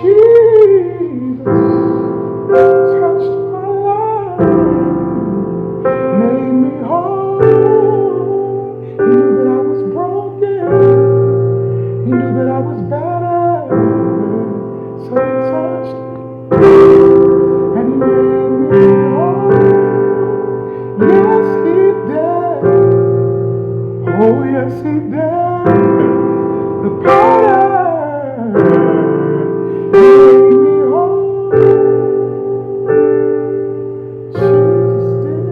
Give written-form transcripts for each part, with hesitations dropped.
Jesus touched my life, made me whole. He knew that I was broken. He knew that I was better. So he touched me and he made me whole. Yes, he did. Oh, yes, he did. The power made me whole. Jesus did.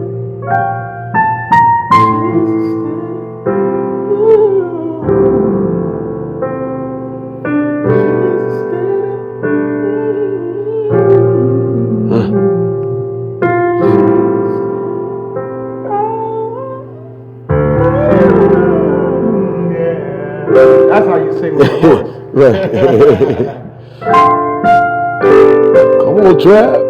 Jesus did. Ooh. Jesus did it. Yeah. That's how you sing with the voice. Right. Come on, Trap.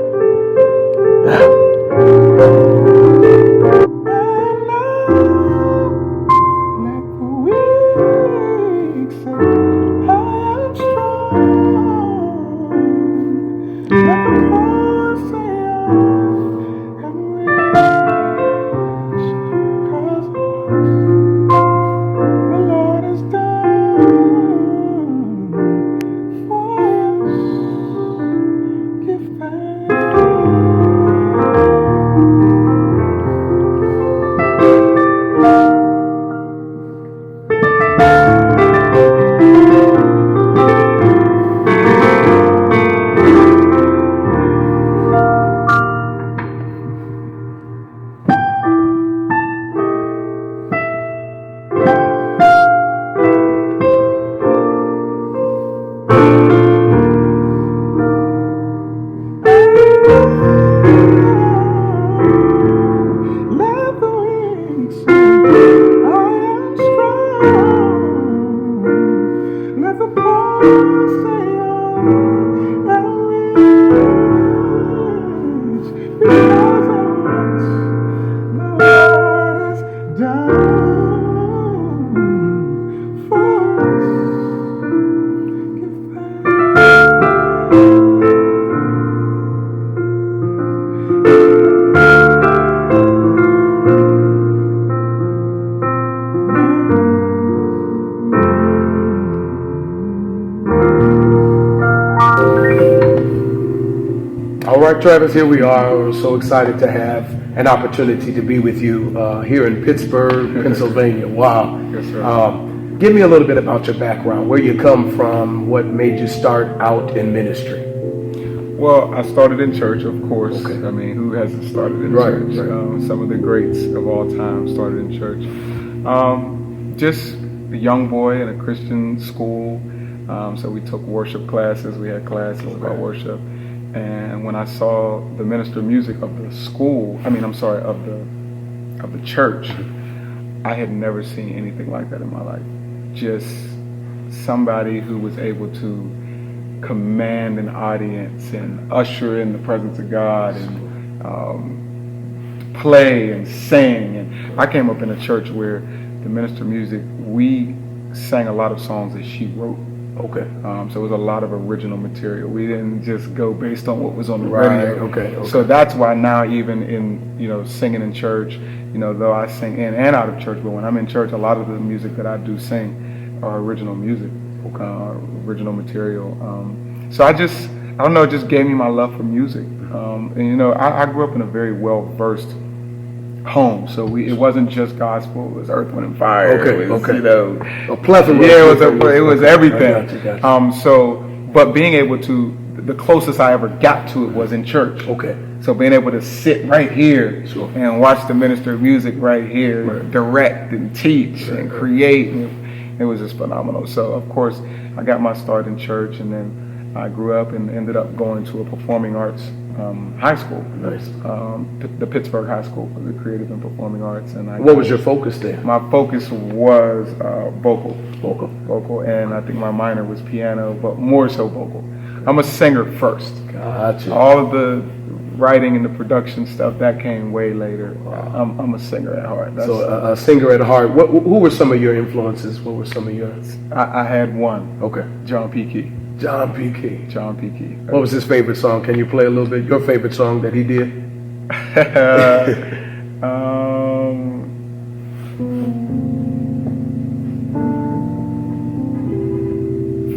Let the weak say, I am strong. Let the poor say, I am rich. Because the Lord has done for us. Give thanks. Let the weak say, I am strong. Let the poor say, I am rich. Because of what the Lord has done for us. Give All right, Travis, here we are. We're so excited to have an opportunity to be with you here in Pittsburgh, Pennsylvania. Wow. Yes, sir. Give me a little bit about your background, where you come from, what made you start out in ministry. Well, I started in church, of course. Okay. I mean, who hasn't started in Right, church? right. Some of the greats of all time started in church. Just a young boy in a Christian school. So we took worship classes. We had classes about worship. And when I saw the minister of music of the school, of the church, I had never seen anything like that in my life. Just somebody who was able to command an audience and usher in the presence of God and play and sing. And I came up in a church where the minister of music, we sang a lot of songs that she wrote. Okay. So it was a lot of original material. We didn't just go based on what was on the Right. radio. Okay. So that's why now, even in singing in church, though I sing in and out of church, but when I'm in church, a lot of the music that I do sing are original music, original material. So I don't know, it just gave me my love for music. I grew up in a very well-versed home, so it wasn't just gospel. It was Earth, Wind, and Fire. Okay, it was, okay. A plethora. Yeah, it was everything. Got you. But being able to, the closest I ever got to it was in church. Okay. So being able to sit right here and watch the minister of music right here, direct and teach and create, it was just phenomenal. So of course I got my start in church, and then I grew up and ended up going to a performing arts high school. Nice. The Pittsburgh High School for the Creative and Performing Arts. And What was your focus there? My focus was vocal, and I think my minor was piano, but more so vocal. I'm a singer first. Gotcha. All of the writing and the production stuff, that came way later. I'm a singer at heart. So a singer at heart. Who were some of your influences? What were some of yours? I had one. Okay. John P. Key. John P. Key. John P. Key. What was his favorite song? Can you play a little bit? Your favorite song that he did?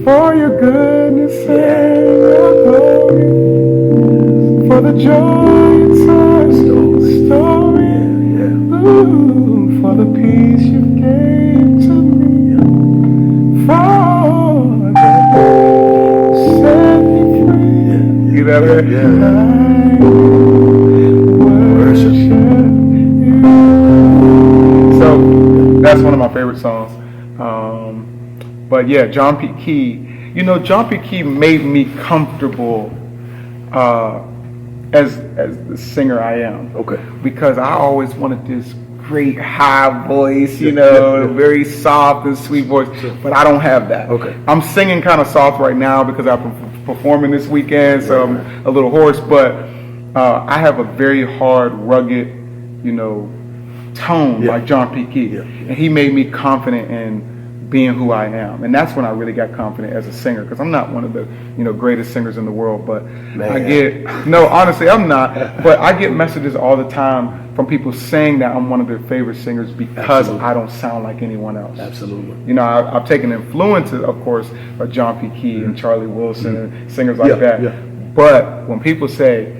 For your goodness and your glory, for the joy inside your story, ooh, for the peace you gave to me, for that set me free. You know that? I worship you. So that's one of my favorite songs. But yeah, John P. Key. You know, John P. Key made me comfortable as the singer I am. Okay. Because I always wanted this great high voice, you know, very soft and sweet voice, but I don't have that. Okay. I'm singing kind of soft right now because I'm performing this weekend, so I'm a little hoarse. But I have a very hard, rugged, you know, tone like John P. Key, and he made me confident in being who I am, and that's when I really got confident as a singer, because I'm not one of the greatest singers in the world, but honestly I'm not, but I get messages all the time from people saying that I'm one of their favorite singers because I don't sound like anyone else. Absolutely. You know, I've taken influences, of course, of John P. Key and Charlie Wilson and singers like that, but when people say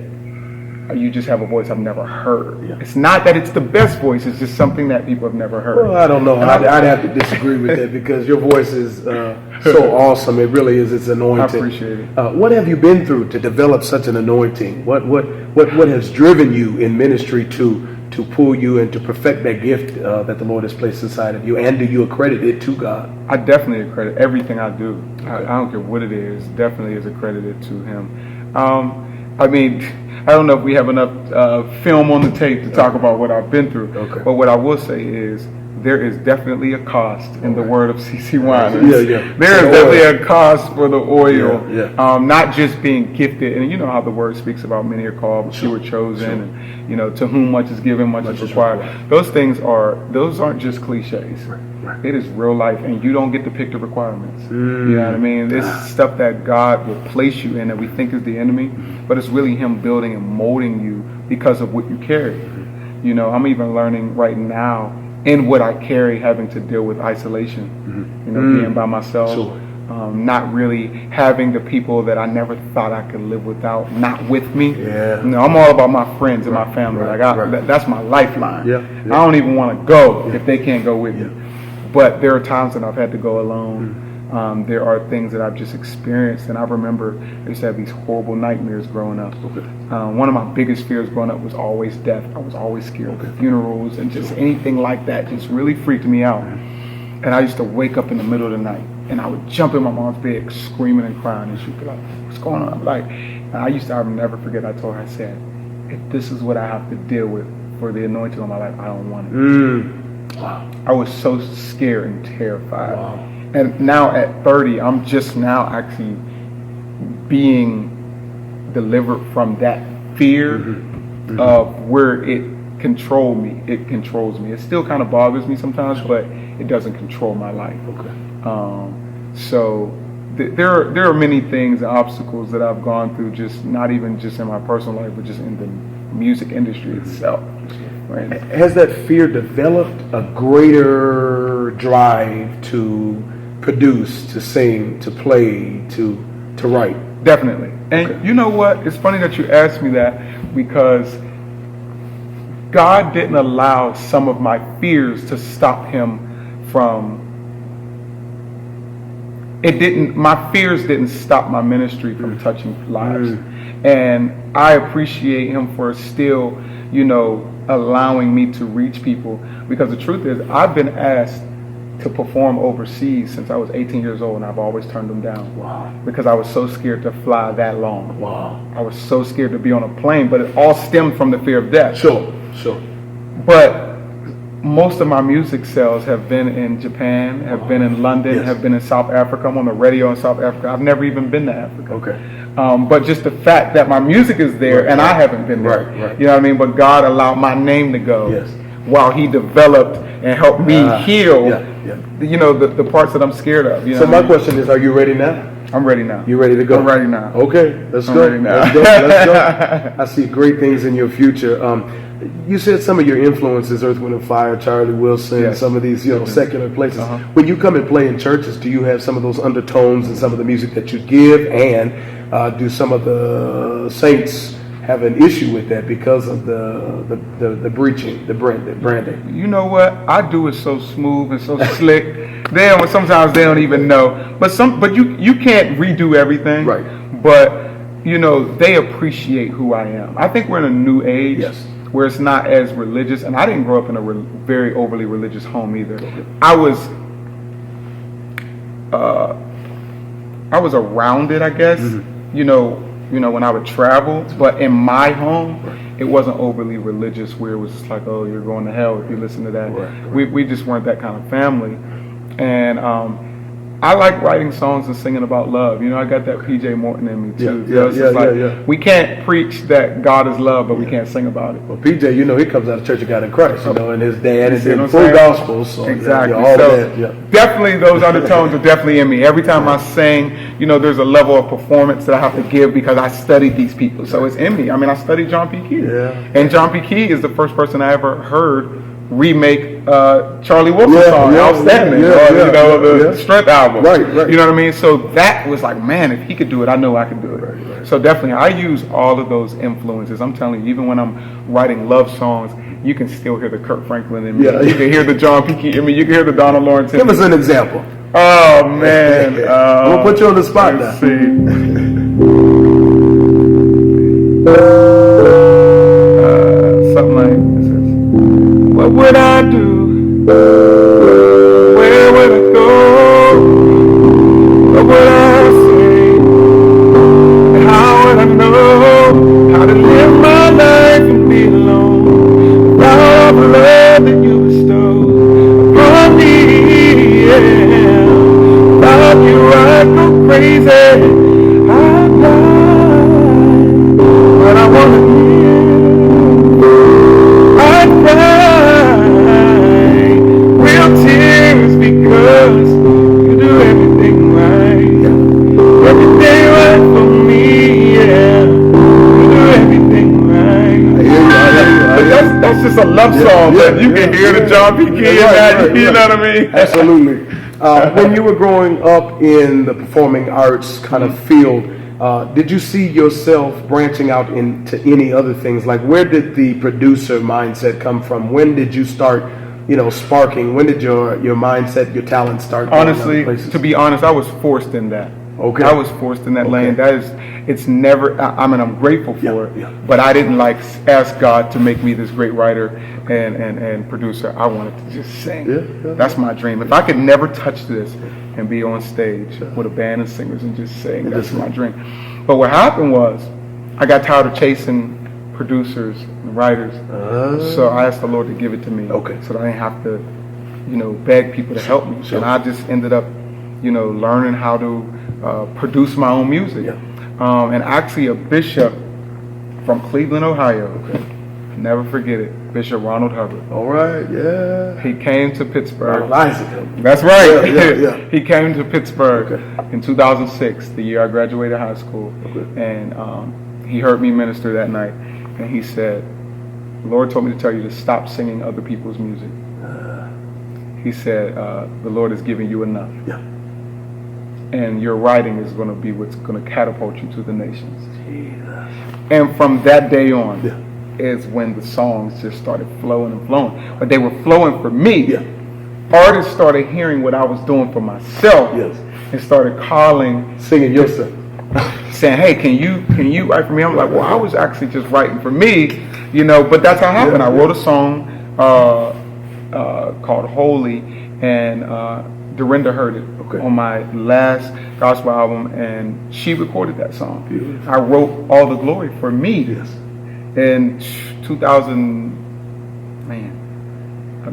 you just have a voice I've never heard. It's not that it's the best voice, it's just something that people have never heard. Well, I don't know. I'd have to disagree with that because your voice is so awesome. It really is. It's anointing. I appreciate it. What have you been through to develop such an anointing? What has driven you in ministry to pull you and to perfect that gift that the Lord has placed inside of you? And do you accredit it to God? I definitely accredit everything I do. I don't care what it is. Definitely is accredited to Him. I mean, I don't know if we have enough film on the tape to talk about what I've been through. But what I will say is there is definitely a cost in the word of C.C. Winans. There is definitely a cost for the oil. Not just being gifted. And you know how the word speaks about many are called, but few are chosen. And, you know, to whom much is given, much is required. Those aren't just cliches. It is real life, and you don't get to pick the requirements. You know what I mean? It's stuff that God will place you in that we think is the enemy, but it's really Him building and molding you because of what you carry. You know, I'm even learning right now in what I carry, having to deal with isolation. You know, being by myself, not really having the people that I never thought I could live without, not with me. You know, I'm all about my friends and my family. That's my lifeline. I don't even want to go if they can't go with me. But there are times that I've had to go alone. There are things that I've just experienced, and I remember I used to have these horrible nightmares growing up. One of my biggest fears growing up was always death. I was always scared of funerals and just anything like that just really freaked me out. And I used to wake up in the middle of the night, and I would jump in my mom's bed screaming and crying, and she'd be like, "What's going on?" I'll never forget, I told her, I said, if this is what I have to deal with for the anointing on my life, I don't want it. Wow. I was so scared and terrified. Wow. And now at 30, I'm just now actually being delivered from that fear of where it controlled me. It controls me. It still kind of bothers me sometimes, but it doesn't control my life. So there are many things and obstacles that I've gone through, just not even just in my personal life, but just in the music industry itself. Right. Has that fear developed a greater drive to produce, to sing, to play, to write? Definitely. And you know what? It's funny that you asked me that, because God didn't allow some of my fears to stop Him from... My fears didn't stop my ministry from touching lives. And I appreciate Him for still, allowing me to reach people, because the truth is I've been asked to perform overseas since I was 18 years old, and I've always turned them down. Wow. Because I was so scared to fly that long. Wow. I was so scared to be on a plane, but it all stemmed from the fear of death. Sure. But most of my music sales have been in Japan, have been in London, have been in South Africa. I'm on the radio in South Africa. I've never even been to Africa. But just the fact that my music is there and I haven't been there. You know what I mean? But God allowed my name to go while He developed and helped me heal, the parts that I'm scared of. So my question is, are you ready now? I'm ready now. You ready to go? I'm ready now. Okay, let's I'm go. ready now. Let's go. Let's go. I see great things in your future. You said some of your influences, Earth, Wind, and Fire, Charlie Wilson, Yes. some of these, secular places. Uh-huh. When you come and play in churches, do you have some of those undertones in some of the music that you give? And do some of the saints have an issue with that because of the breaching, the branding? You know what? I do it so smooth and so slick. Sometimes they don't even know. But you can't redo everything. Right. But they appreciate who I am. I think we're in a new age. Yes. Where it's not as religious, and I didn't grow up in a very overly religious home either. Okay. I was around it, I guess. Mm-hmm. When I would travel, but in my home, it wasn't overly religious. Where it was just like, oh, you're going to hell if you listen to that. Right. We just weren't that kind of family, and I like writing songs and singing about love. I got that PJ Morton in me too. Yeah. We can't preach that God is love, but we can't sing about it. Well, PJ, he comes out of Church of God in Christ, and his dad is in what full I'm saying? gospel. So Exactly. all So of that. definitely those undertones are definitely in me. Every time I sing, there's a level of performance that I have to give because I studied these people. So it's in me. I mean, I studied John P. Key. Yeah. And John P. Key is the first person I ever heard remake Charlie Wilson song, Outstanding, the Strength album. Right. You know what I mean? So that was like, man, if he could do it, I know I can do it. Right. So definitely, I use all of those influences. I'm telling you, even when I'm writing love songs, you can still hear the Kirk Franklin in me. Yeah. You can hear the John P. Key in me. You can hear the Donald Lawrence in me. Give us an example. Oh, man. I'm gonna put you on the spot now. Let's see. Something like this. What would I do? Where would I go? What would I say? And how would I know how to live my life and be alone without all the love that you bestow upon me? Yeah. Without you, I'd go crazy. I'd die, but I wanna live. I'd cry real tears because you do everything right. Everything right for me, yeah. You do everything right. But that's just a love song, but you can hear the John P. Key in that, you know what I mean? Absolutely. When you were growing up in the performing arts kind of field, did you see yourself branching out into any other things? Like, where did the producer mindset come from? When did you start, sparking? When did your mindset, your talent start? Honestly, to be honest, I was forced in that. Okay. I was forced in that lane. It's never, I'm grateful for it, but I didn't ask God to make me this great writer and producer. I wanted to just sing. Yeah. That's my dream. If I could never touch this and be on stage with a band of singers and just sing, that's my dream. But what happened was, I got tired of chasing producers and writers, so I asked the Lord to give it to me. Okay. So that I didn't have to, beg people to help me. Sure. And I just ended up, learning how to produce my own music. Yeah. And actually a bishop from Cleveland, Ohio, never forget it, Bishop Ronald Hubbard. All right, yeah. He came to Pittsburgh. Isaac. That's right. Yeah. He came to Pittsburgh in 2006, the year I graduated high school. And he heard me minister that night. And he said, the Lord told me to tell you to stop singing other people's music. He said, the Lord has given you enough. Yeah. And your writing is going to be what's going to catapult you to the nations. And from that day on is when the songs just started flowing and flowing. But they were flowing for me. Yeah. Artists started hearing what I was doing for myself and started calling, Singing yourself. saying, hey, can you write for me? I'm like, well, I was actually just writing for me, but that's how it happened. I wrote a song called Holy, and Dorinda heard it on my last gospel album, and she recorded that song. Beautiful. I wrote All the Glory for me in 2000,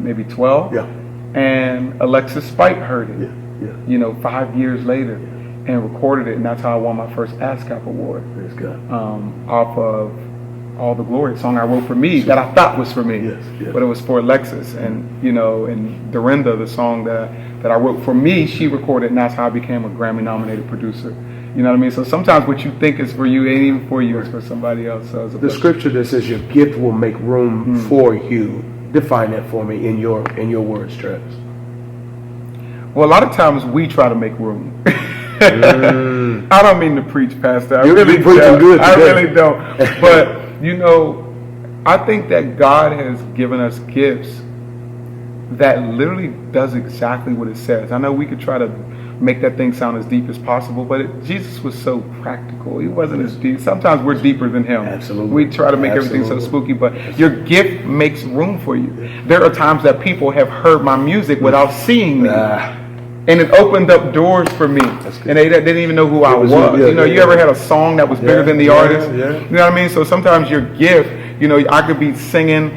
maybe 12. Yeah. And Alexis Spite heard it, Yeah. 5 years later, and recorded it, and that's how I won my first ASCAP award. Praise God. Off of All the Glory, a song I wrote for me that I thought was for me, Yes. but it was for Alexis, and and Dorinda, the song that that I wrote for me, she recorded, and that's how I became a Grammy-nominated producer. You know what I mean? So sometimes what you think is for you ain't even for you; it's for somebody else. So the scripture that says your gift will make room for you. Define that for me in your words, Travis. Well, a lot of times we try to make room. I don't mean to preach, Pastor. You're really preaching good today. I really don't. But I think that God has given us gifts that literally does exactly what it says. I know we could try to make that thing sound as deep as possible, but Jesus was so practical. He wasn't as deep. Sometimes we're deeper than him. Absolutely. We try to make everything so spooky, but your gift makes room for you. There are times that people have heard my music without seeing me. And it opened up doors for me. And they didn't even know who I was. You ever had a song that was bigger than the artist? Yeah. You know what I mean? So sometimes your gift, I could be singing,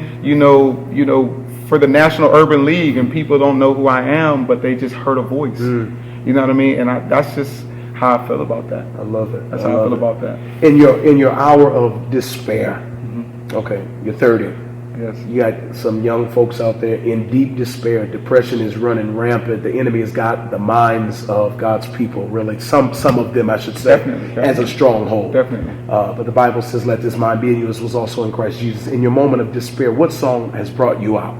for the National Urban League, and people don't know who I am, but they just heard a voice. You know what I mean? And that's just how I feel about that. I love it. That's how I feel about that. In your hour of despair, okay, you're 30. Yes. You got some young folks out there in deep despair. Depression is running rampant. The enemy has got the minds of God's people, really. Some of them, I should say, Definitely. as a stronghold. Definitely. But the Bible says, let this mind be in you as was also in Christ Jesus. In your moment of despair, what song has brought you out?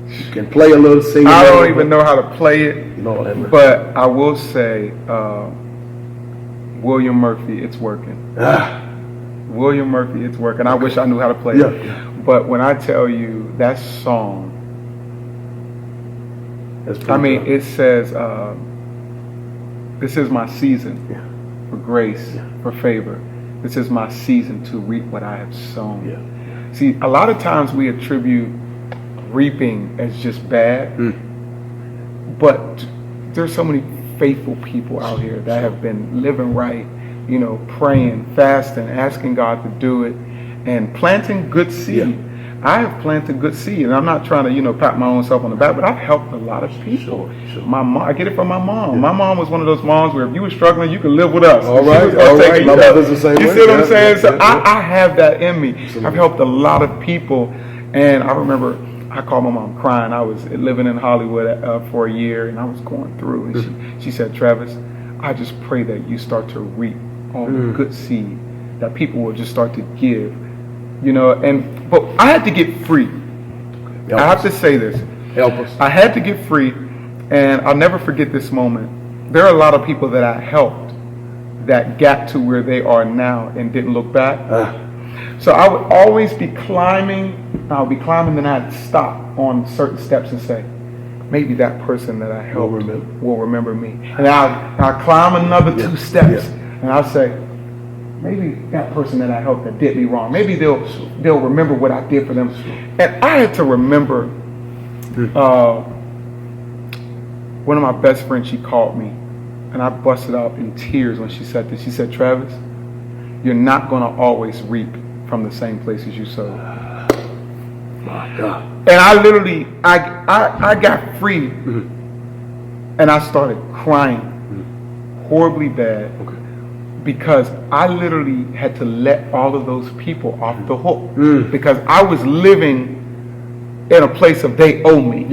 You can play a little, sing. I don't even know how to play it, but I will say, William Murphy, It's Working. William Murphy, It's Working. I wish I knew how to play it. But when I tell you that song, it says, this is my season for grace, for favor. This is my season to reap what I have sown. See, a lot of times we attribute reaping as just bad, but there's so many faithful people out here that have been living right, praying, fasting, asking God to do it, and planting good seed. I have planted good seed, and I'm not trying to, pat my own self on the back, but I've helped a lot of people. My mom, I get it from my mom. My mom was one of those moms where if you were struggling, you could live with us. All right. My mother's the same way. You see what I'm saying? So I have that in me. Absolutely. I've helped a lot of people, and I remember I called my mom crying. I was living in Hollywood for a year, and I was going through, and she said, Travis, I just pray that you start to reap all the good seed, that people will just start to give. But I had to get free. I have to say this. Help us. I had to get free, and I'll never forget this moment. There are a lot of people that I helped that got to where they are now and didn't look back. So I would always be climbing. I would be climbing, then I'd stop on certain steps and say, maybe that person that I helped will remember me. And I'll climb another 2 steps, and I'll say, maybe that person that I helped that did me wrong, maybe they'll remember what I did for them. And I had to remember one of my best friends, she called me, and I busted out in tears when she said this. She said, Travis, you're not going to always reap from the same places you sowed. My God. And I literally, I got free, and I started crying horribly bad. Because I literally had to let all of those people off the hook. Because I was living in a place of they owe me.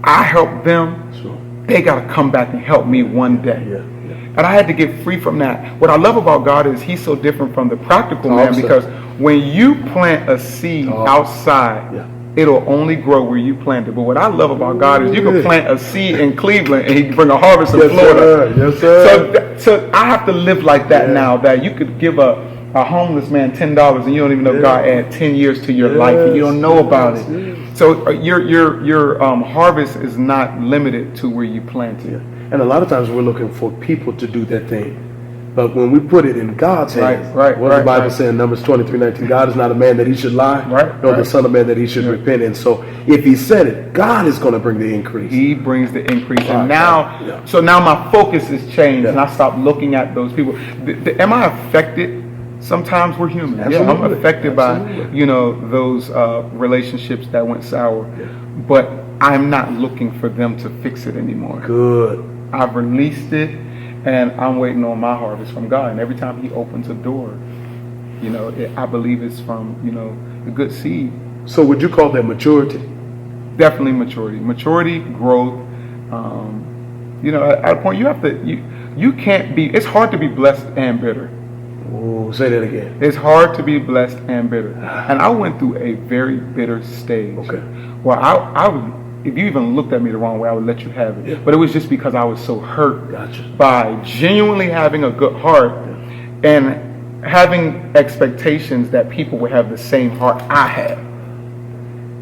I helped them. They got to come back and help me one day. And I had to get free from that. What I love about God is he's so different from the practical man, because when you plant a seed outside, it'll only grow where you plant it. But what I love about God is you can plant a seed in Cleveland and he can bring a harvest in Florida. Yes, sir. So I have to live like that now, that you could give a homeless man $10 and you don't even know God add 10 years to your life and you don't know about it. So your harvest is not limited to where you plant it. And a lot of times we're looking for people to do that thing. But when we put it in God's hands, what does the Bible say in Numbers 23:19? God is not a man that he should lie, nor the son of man that he should repent. And so if he said it, God is going to bring the increase. He brings the increase. And now, so now my focus is changed and I stopped looking at those people. Am I affected? Sometimes we're human. Absolutely. Yeah, I'm affected by, those relationships that went sour. But I'm not looking for them to fix it anymore. Good. I've released it. And I'm waiting on my harvest from God. And every time he opens a door, I believe it's from, the good seed. So would you call that maturity? Definitely maturity, growth. At a point you can't be. It's hard to be blessed and bitter. Oh, say that again. It's hard to be blessed and bitter, and I went through a very bitter stage. Okay. Well, I would. If you even looked at me the wrong way, I would let you have it. Yeah. But it was just because I was so hurt Gotcha. by genuinely having a good heart and having expectations that people would have the same heart I had.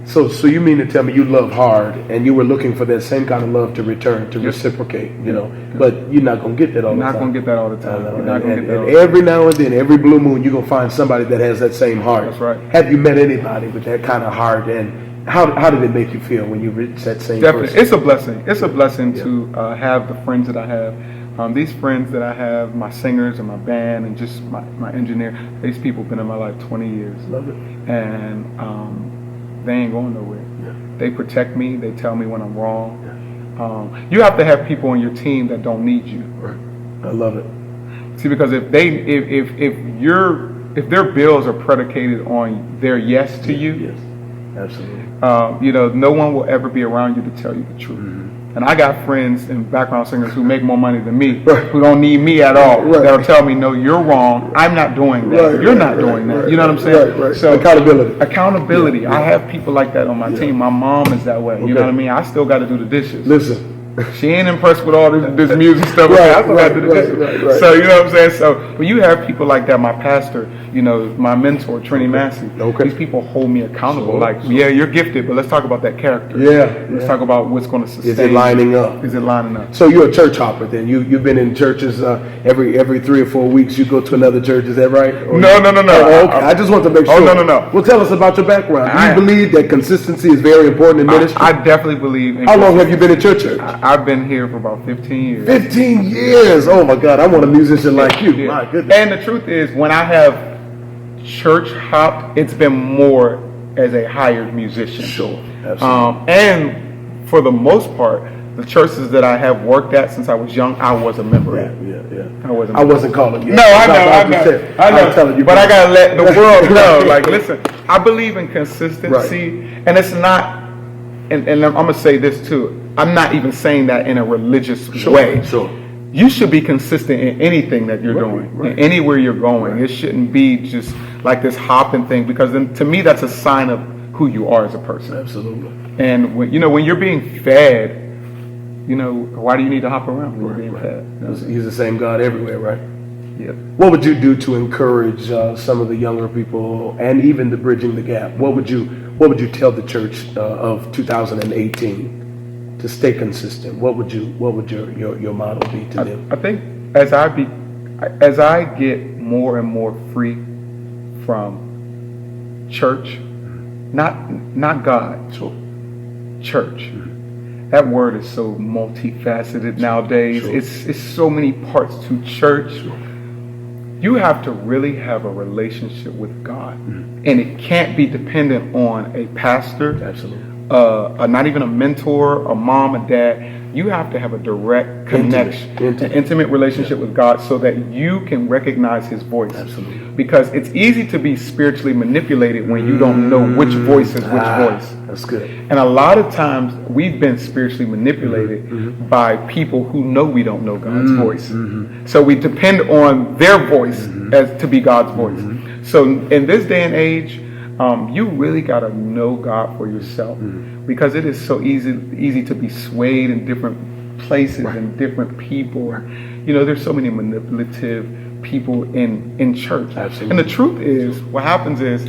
So you mean to tell me you love hard and you were looking for that same kind of love to return, to reciprocate, but you're not going to get that all the time. You're not going to get that all the time. You're not going to get that all the And time. every now and then, every blue moon, you're going to find somebody that has that same heart. That's right. Have you met anybody with that kind of heart, and how did it make you feel when you reached that same Definitely. person? It's a blessing. It's a blessing to have the friends that I have. These friends that I have, my singers and my band and just my engineer, these people have been in my life 20 years. Love it. And they ain't going nowhere. Yeah. They protect me. They tell me when I'm wrong. You have to have people on your team that don't need you. Right. I love it. See, because if their bills are predicated on their yes to you, Yes, absolutely. no one will ever be around you to tell you the truth. Mm-hmm. And I got friends and background singers who make more money than me, Right. who don't need me at all. Right. That'll tell me, no, you're wrong. I'm not doing that. Right, You're right, not right, doing that. right, You know what I'm saying? right. So Accountability. Accountability. Yeah. I have people like that on my team. My mom is that way. You know Okay. what I mean? I still got to do the dishes. Listen. She ain't impressed with all this music stuff. Right, I still got to do the right, dishes. right. So you know what I'm saying? So when you have people like that, my pastor, my mentor, Trini Massey, Okay. these people hold me accountable. Sure, Like, yeah, you're gifted, but let's talk about that character. Yeah, Let's yeah. talk about what's going to sustain. Is it lining up? Is it lining up? So you're a church hopper then. You've been in churches every 3 or 4 weeks. You go to another church. Is that right? Or No. Oh, okay. I just want to make sure. No. Well, tell us about your background. Do you believe that consistency is very important in ministry? I definitely believe in How long have you been in church? I've been here for about 15 years. 15 years. Oh my God, I want a musician like you. Yeah. My goodness. And the truth is, when I have church hopped, it's been more as a hired musician. Sure, absolutely. And for the most part, the churches that I have worked at since I was young, I was a member Yeah. at. I wasn't calling you. No, I I'm know. telling you, But I gotta let the world know. Like, listen, I believe in consistency, and it's not. And I'm gonna say this too. I'm not even saying that in a religious way. Sure. You should be consistent in anything that you're doing, right. in anywhere you're going. It shouldn't be just like this hopping thing, because then to me that's a sign of who you are as a person. Absolutely. And when you're being fed, why do you need to hop around when you're being fed? He's the same God everywhere, right? Yeah. What would you do to encourage some of the younger people and even the bridging the gap? What would you tell the church of 2018 to stay consistent? What would your model be to them? I think as I get more and more free from church, not God, church. That word is so multifaceted nowadays. Sure. It's so many parts to church. You have to really have a relationship with God, and it can't be dependent on a pastor. Absolutely. Not even a mentor, a mom, a dad. You have to have a direct connection, an intimate relationship with God, so that you can recognize His voice. Absolutely. Because it's easy to be spiritually manipulated when you don't know which voice is which voice. That's good. And a lot of times we've been spiritually manipulated by people who know we don't know God's voice. So we depend on their voice as to be God's voice. So in this day and age, you really got to know God for yourself, because it is so easy to be swayed in different places and different people. There's so many manipulative people in church. Absolutely. And the truth is, what happens is,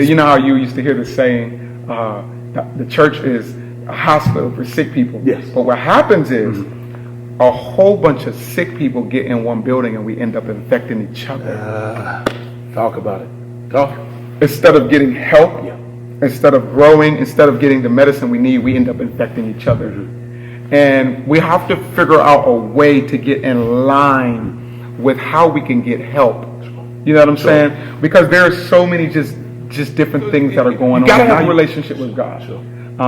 you know how you used to hear the saying, the church is a hospital for sick people. Yes. But what happens is, a whole bunch of sick people get in one building and we end up infecting each other. Talk about it. Talk. Instead of getting help, instead of growing, instead of getting the medicine we need, we end up infecting each other. And we have to figure out a way to get in line with how we can get help. You know what I'm saying? Because there are so many just different things that are going on. You gotta have a relationship with God.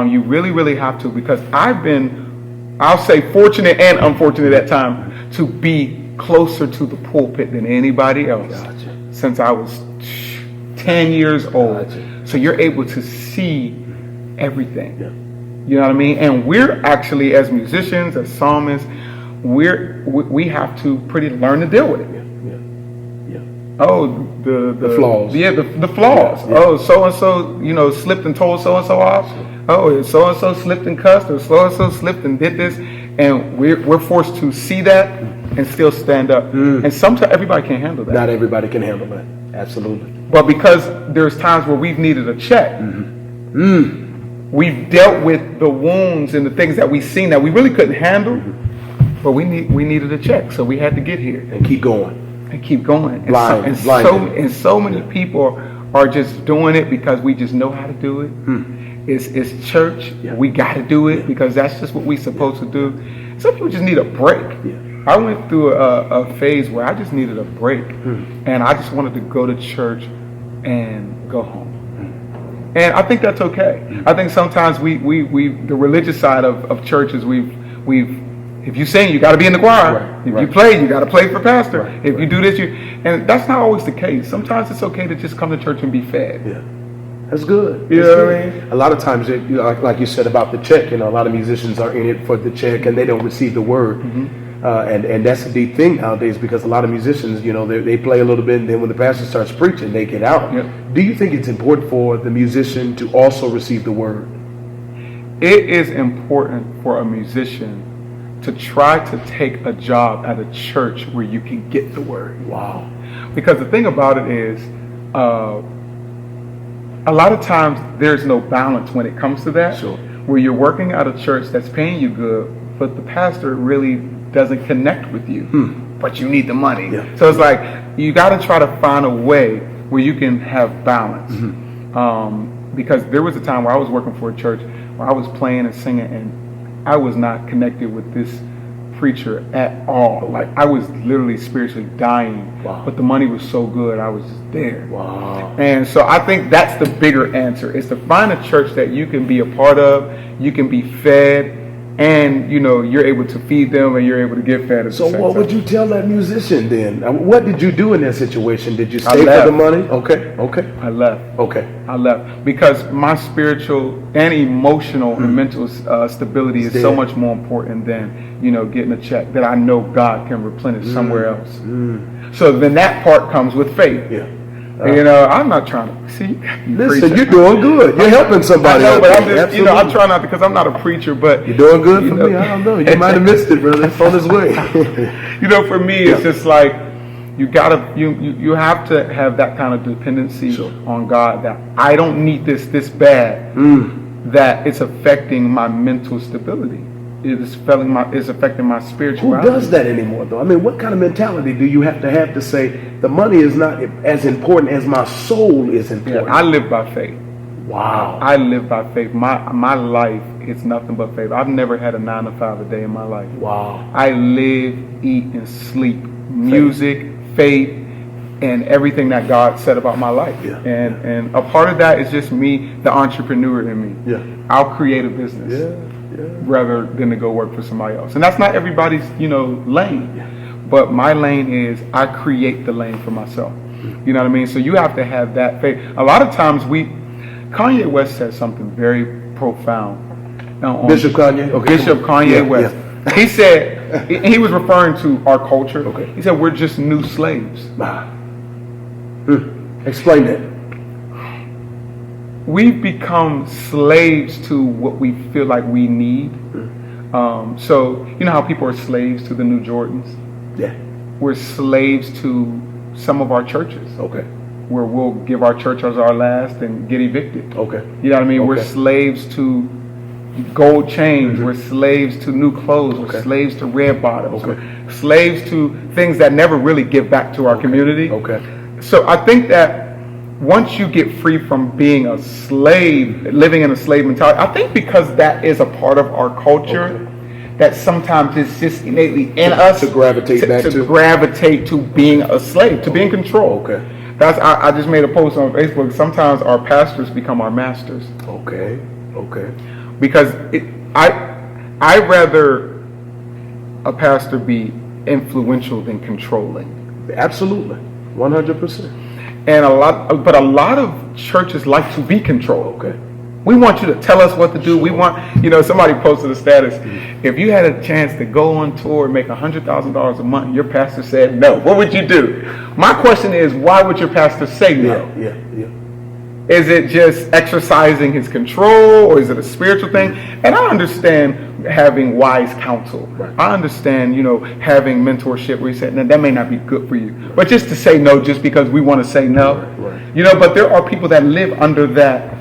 You really, really have to, because I've been, I'll say, fortunate and unfortunate at times to be closer to the pulpit than anybody else since I was 10 years old. So you're able to see everything. You know what I mean? And we're actually, as musicians, as psalmists, we have to pretty learn to deal with it. Oh, the flaws. Yeah, the flaws. Yeah. Oh, so and so, slipped and told so and so off. Oh, so and so slipped and cussed, or so and so slipped and did this, and we're forced to see that and still stand up. And sometimes everybody can't handle that. Not everybody can handle that. Absolutely. But because there's times where we've needed a check, we've dealt with the wounds and the things that we've seen that we really couldn't handle, but we needed a check, so we had to get here And keep going. and keep going. Blinded. And so many people are just doing it because we just know how to do it. It's church. Yeah. We got to do it because that's just what we're supposed to do. Some people just need a break. Yeah. I went through a phase where I just needed a break, and I just wanted to go to church and go home. And I think that's okay. I think sometimes we the religious side of churches, if you sing, you got to be in the choir. Right, If right. you play, you got to play for pastor. Right, If you do this, and that's not always the case. Sometimes it's okay to just come to church and be fed. Yeah. That's good. You That's know good. what I mean? A lot of times, like you said about the check, a lot of musicians are in it for the check and they don't receive the word. And that's a deep thing nowadays because a lot of musicians, they play a little bit and then when the pastor starts preaching, they get out. Yep. Do you think it's important for the musician to also receive the word? It is important for a musician to try to take a job at a church where you can get the word. Wow. Because the thing about it is, a lot of times there's no balance when it comes to that. Sure. Where you're working at a church that's paying you good, but the pastor really doesn't connect with you, but you need the money. Yeah. So it's like you got to try to find a way where you can have balance. Because there was a time where I was working for a church where I was playing and singing, and I was not connected with this preacher at all. Like I was literally spiritually dying, Wow. but the money was so good, I was just there. Wow. And so I think that's the bigger answer, is to find a church that you can be a part of, you can be fed, and you're able to feed them and you're able to get fed. So what would you tell that musician then? What did you do in that situation? Did you I stay for left. the money? Okay. I left. Okay. I left because my spiritual and emotional and mental stability is so Dead. much more important than getting a check that I know God can replenish somewhere else. So then that part comes with faith. Yeah. I'm not trying to see. Listen, you're doing good. You're helping I somebody. know, out but I'm there. just, I Absolutely. try not to, because I'm not a preacher. But You're doing good for me. I don't know. You might have missed it, brother. It's on its way. for me, it's just like you have to have that kind of dependency Sure. on God, that I don't need this bad that it's affecting my mental stability. It's affecting my Who spirituality. does that anymore, though? I mean, what kind of mentality do you have to say the money is not as important as my soul is Yeah, important? I live by faith. Wow. I live by faith. My life is nothing but faith. I've never had a 9 to 5 a day in my life. Wow. I live, eat, and sleep music, faith, and everything that God said about my life. Yeah. And a part of that is just me, the entrepreneur in me. Yeah. I'll create a business rather than to go work for somebody else. And that's not everybody's, lane. Yeah. But my lane is I create the lane for myself. You know what I mean? So you have to have that faith. A lot of times Kanye West said something very profound. Bishop Kanye? Okay, Bishop come on. Kanye Yeah, West. yeah. He said, and he was referring to our culture. Okay. He said, we're just new slaves. Explain that. We've become slaves to what we feel like we need. So, you know how people are slaves to the new Jordans? Yeah. We're slaves to some of our churches. Okay. Where we'll give our church as our last and get evicted. Okay. You know what I mean? Okay. We're slaves to gold chains. We're slaves to new clothes. We're Okay. slaves to red bottoms. Okay. We're slaves to things that never really give back to our community. Okay. So I think that once you get free from being a slave, living in a slave mentality, I think because that is a part of our culture, that sometimes it's just innately in us to gravitate back to? gravitate to being a slave, to be in control. Okay. I just made a post on Facebook. Sometimes our pastors become our masters. Okay. Because I rather a pastor be influential than controlling. Absolutely. 100%. And a lot of churches like to be controlled. Okay. We want you to tell us what to do. We want, somebody posted a status. If you had a chance to go on tour and make $100,000 a month, and your pastor said no, what would you do? My question is, why would your pastor say no? Yeah. Is it just exercising his control, or is it a spiritual thing? And I understand having wise counsel. Right. I understand, having mentorship where you say, no, that may not be good for you. But just to say no just because we want to say no. Right. But there are people that live under that.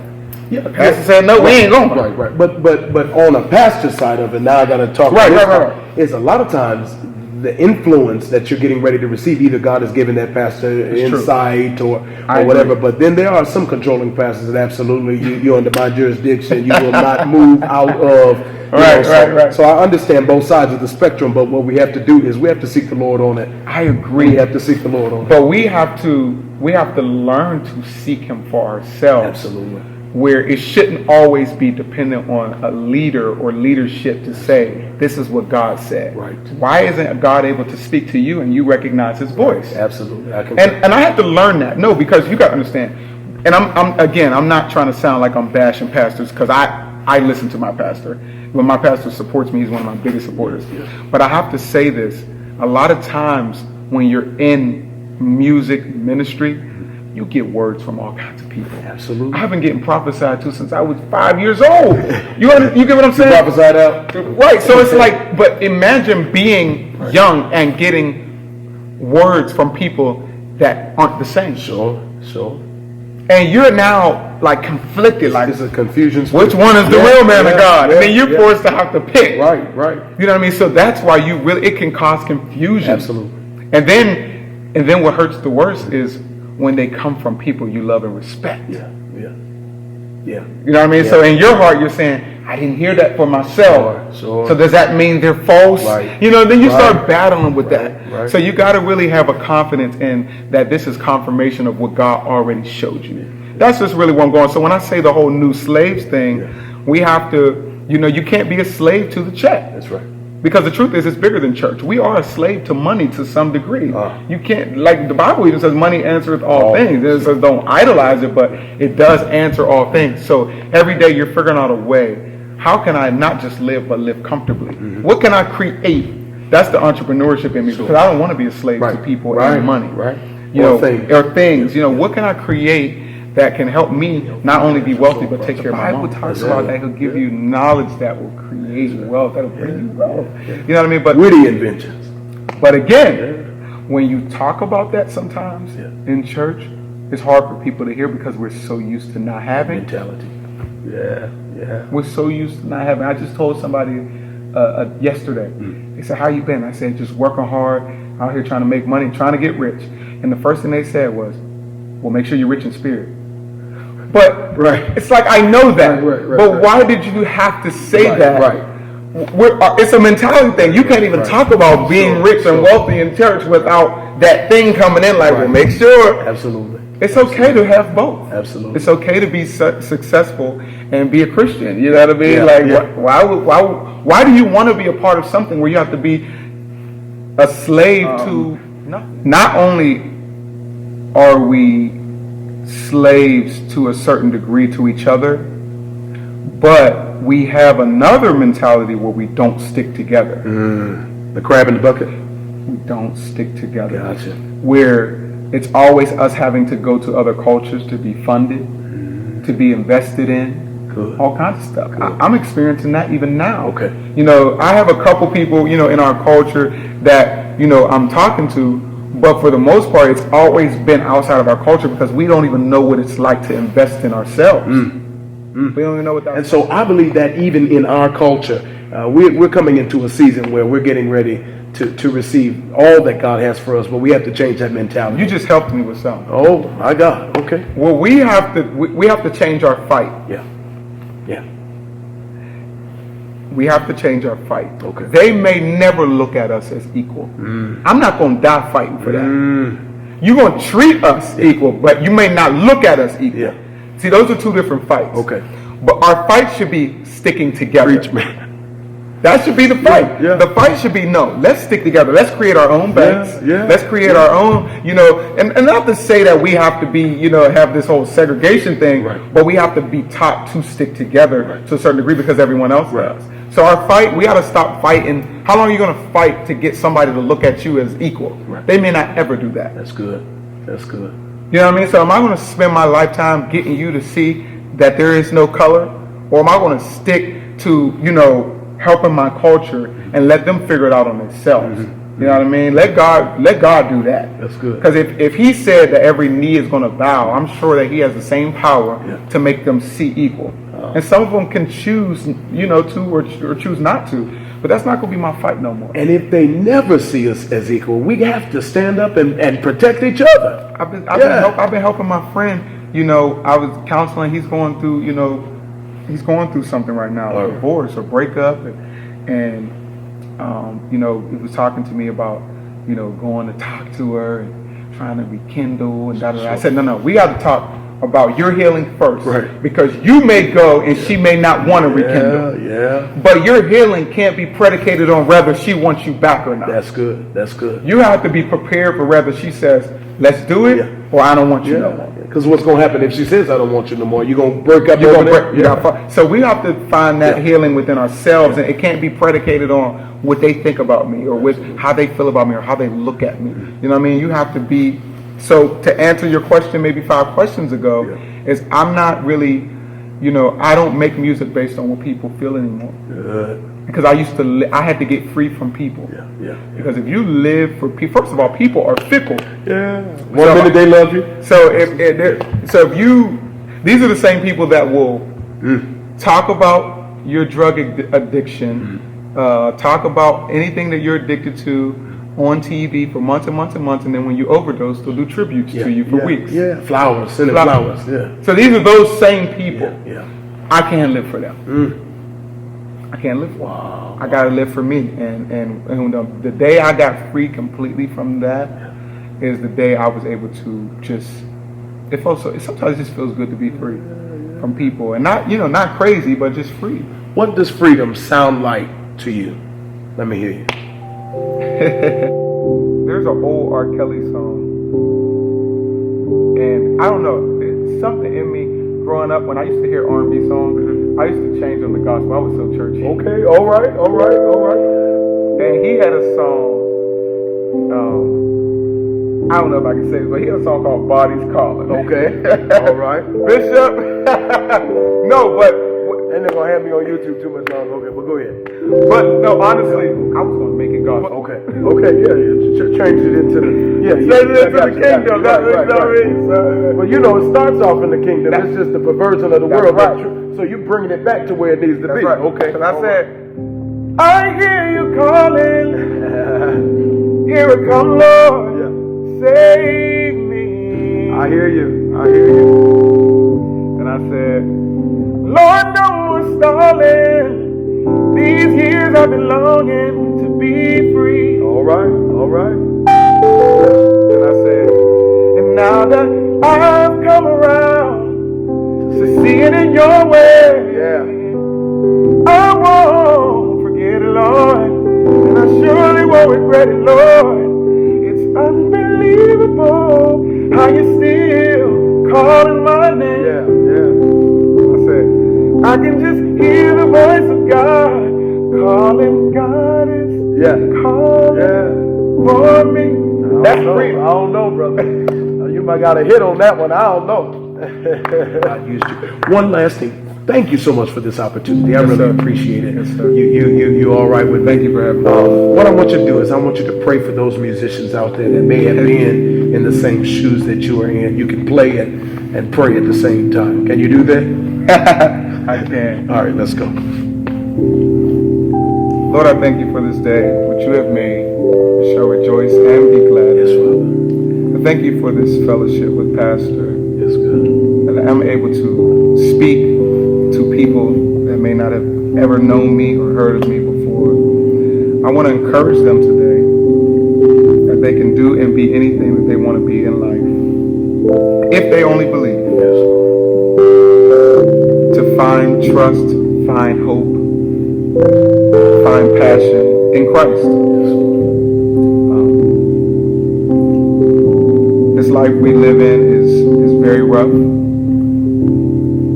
The pastor said no, we ain't going. Right. But on a pastor side of it, now I got to talk. Right. Is a lot of times the influence that you're getting ready to receive, either God has given that pastor insight or whatever, but then there are some controlling pastors that absolutely, you're under my jurisdiction, you will not move out of. Right. So I understand both sides of the spectrum, but what we have to do is we have to seek the Lord on it. I agree. We have to seek the Lord on it. But we have to learn to seek Him for ourselves. Absolutely. Where it shouldn't always be dependent on a leader or leadership to say, this is what God said. Right. Why isn't God able to speak to you and you recognize His voice? Absolutely. And I have to learn that. No, because you got to understand. And I'm not trying to sound like I'm bashing pastors, because I listen to my pastor. When my pastor supports me, he's one of my biggest supporters. Yeah. But I have to say this. A lot of times when you're in music ministry, you get words from all kinds of people. Absolutely. I've been getting prophesied to since I was 5 years old. You get what I'm saying? Prophesied out. Right. So it's like, but imagine being young and getting words from people that aren't the same. Sure. And you're now like conflicted. Like, it's a confusion. Which one is the real man of God? And then you're forced to have to pick. Right. You know what I mean? So that's why it can cause confusion. Absolutely. And then what hurts the worst is when they come from people you love and respect. Yeah. You know what I mean? Yeah. So in your heart, you're saying, I didn't hear that for myself. Sure. So does that mean they're false? Right. Then you start battling with that. Right. So you got to really have a confidence in that this is confirmation of what God already showed you. That's just really where I'm going. So when I say the whole new slaves thing, we have to, you can't be a slave to the check. That's right. Because the truth is, it's bigger than church. We are a slave to money to some degree. You can't, like the Bible even says, money answereth all things. It says don't idolize it, but it does answer all things. So every day you're figuring out a way. How can I not just live, but live comfortably? Mm-hmm. What can I create? That's the entrepreneurship in me, because I don't want to be a slave to people and money. Right. Or things. What can I create that can help me not only be wealthy, but take care of my mom? The Bible talks about that. He'll give you knowledge that will create wealth. That'll bring you wealth. You know what I mean? But witty inventions. But again, when you talk about that sometimes in church, it's hard for people to hear because we're so used to not having. Mentality. Yeah. We're so used to not having. I just told somebody yesterday. They said, how you been? I said, just working hard, out here trying to make money, trying to get rich. And the first thing they said was, well, make sure you're rich in spirit. But it's like, I know that. But why did you have to say that? It's a mentality thing. You can't even talk about being rich and wealthy in church without that thing coming in. Like, well, make sure. Absolutely. It's okay to have both. Absolutely. It's okay to be successful and be a Christian. You know what I mean? Why do you want to be a part of something where you have to be a slave to nothing? Not only are we slaves to a certain degree to each other, but we have another mentality where we don't stick together. The crab in the bucket. We don't stick together. Gotcha. Where it's always us having to go to other cultures to be funded, to be invested in, all kinds of stuff. I'm experiencing that even now. Okay. I have a couple people, in our culture that, I'm talking to, but for the most part, it's always been outside of our culture because we don't even know what it's like to invest in ourselves. We don't even know what that is. And so I believe that even in our culture, we're coming into a season where we're getting ready to receive all that God has for us, but we have to change that mentality. You just helped me with something. Oh my God! Okay. Well, we have to change our fight. Yeah. We have to change our fight. Okay. They may never look at us as equal. I'm not going to die fighting for that. You're going to treat us equal, but you may not look at us equal. Yeah. See, those are two different fights. Okay. But our fight should be sticking together. Preach, man. That should be the fight. Yeah. The fight should be, no, let's stick together. Let's create our own banks. Yeah. Let's create our own, and not to say that we have to be, have this whole segregation thing, Right. but we have to be taught to stick together Right. to a certain degree because everyone else Right. does. So our fight, we got to stop fighting. How long are you going to fight to get somebody to look at you as equal? Right. They may not ever do that. That's good. That's good. You know what I mean? So am I going to spend my lifetime getting you to see that there is no color? Or am I going to stick to, helping my culture and let them figure it out on themselves? You know what I mean? Let God do that. That's good. Because if he said that every knee is going to bow, I'm sure that he has the same power to make them see equal. And some of them can choose, to or choose not to. But that's not going to be my fight no more. And if they never see us as equal, we have to stand up and protect each other. I've been helping my friend. I was counseling. He's going through, something right now, a divorce or breakup, and he was talking to me about, going to talk to her and trying to rekindle and da da da. I said, no, we got to talk about your healing first, Right. Because you may go and she may not want to rekindle. Yeah. But your healing can't be predicated on whether she wants you back or not. That's good. That's good. You have to be prepared for whether she says, let's do it, or I don't want you no more. Because what's going to happen if she says, I don't want you no more? You're going to break up You're over gonna there? break, so we have to find that healing within ourselves, and it can't be predicated on what they think about me or with how they feel about me or how they look at me. You know what I mean? You have to be. So to answer your question, maybe 5 questions ago, is I'm not really, I don't make music based on what people feel anymore. Good. Because I used to, I had to get free from people. Yeah. Because if you live for people, first of all, people are fickle. Yeah. One minute they love you. So if you, these are the same people that will talk about your drug addiction, talk about anything that you're addicted to on TV for months and months and months, and then when you overdose, they'll do tributes to you for weeks. Yeah. Flowers. Send them flowers. Yeah. So these are those same people. Yeah. I can't live for them. I can't live for them. I gotta live for me. And the day I got free completely from that is the day I was able to just. It sometimes it just feels good to be free from people, and not crazy, but just free. What does freedom sound like to you? Let me hear you. There's an old R. Kelly song, and I don't know, it's something in me growing up when I used to hear R&B songs. I used to change on the gospel. I was so churchy. Okay, all right. And he had a song. I don't know if I can say this, but he had a song called "Body's Calling." Okay, all right. Bishop. No, but. And they're gonna have me on YouTube too much longer. Okay, but go ahead. But no, honestly, I was gonna make it gospel. Okay, change it into the Change it into the kingdom. That's what I mean. Well, it starts off in the kingdom. It's just the perversion of the world. Right. So you're bringing it back to where it needs to be. Right. Okay. And I said, I hear you calling. Here it come, Lord. Save me. I hear you. And I said, Lord, no more stalling. These years I've been longing to be free. All right. And I said, and now that I've come around to see it in your way, I won't forget it, Lord, and I surely won't regret it, Lord. It's unbelievable how you're still calling my name. I said, I can just hear the voice of God calling. God is calling for me. That's free. I don't know, brother. You might got a hit on that one. I don't know. God used you. One last thing. Thank you so much for this opportunity. I really appreciate it. Yes, sir. You all right with me? Thank you for having me. What I want you to do is I want you to pray for those musicians out there that may have been in the same shoes that you are in. You can play it and pray at the same time. Can you do that? I can. All right, let's go. Lord, I thank you for this day, which you have made. We shall rejoice and be glad. Yes, Father. I thank you for this fellowship with Pastor. Yes, good. That I'm able to speak to people that may not have ever known me or heard of me before. I want to encourage them today that they can do and be anything that they want to be in life. If they only believe. Yes. To find trust, find hope, find passion in Christ. This life we live in is very rough,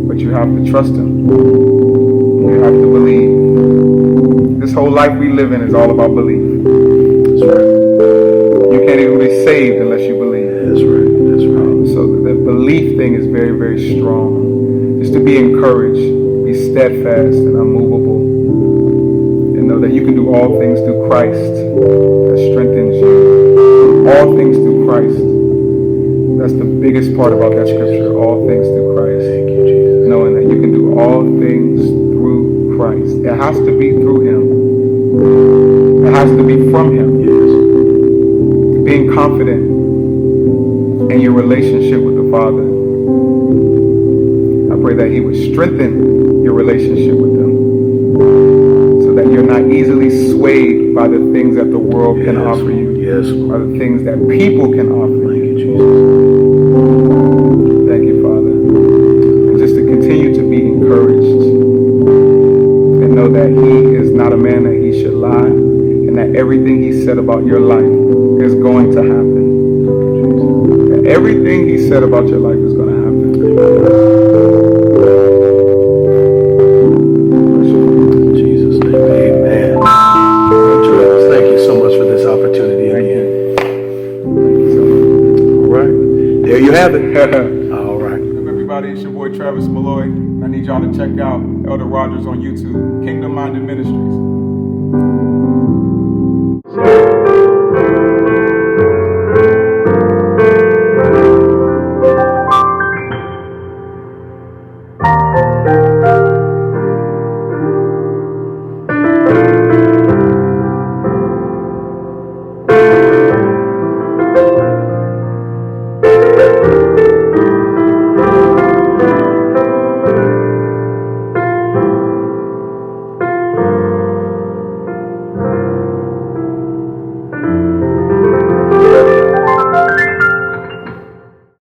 but you have to trust Him. You have to believe. This whole life we live in is all about belief. That's right. You can't even be saved unless you believe. That's right. That's right. So the belief thing is very, very strong. Just to be encouraged, be steadfast and unmovable, and know that you can do all things through Christ that strengthens you. All things through Christ. That's the biggest part about that scripture. All things through Christ. Thank you, Jesus. Knowing that you can do all things through Christ. It has to be through Him. It has to be from Him. Yes. Being confident in your relationship with the Father. I pray that He would strengthen your relationship with Him, so that you're not easily swayed by the things that the world can offer you. Yes. By the things that people can offer you. Thank you, Jesus. Thank you, Father. And just to continue to be encouraged and know that He is not a man that He should lie, and that everything He said about your life is going to happen. That everything He said about your life is going to happen. In Jesus' name, amen. Travis, thank you so much for this opportunity again. Thank you so much. All right. There you have it. All right. What's up, everybody? It's your boy Travis Malloy. And I need y'all to check out Elder Rodgers on YouTube, Kingdom Minded Ministries.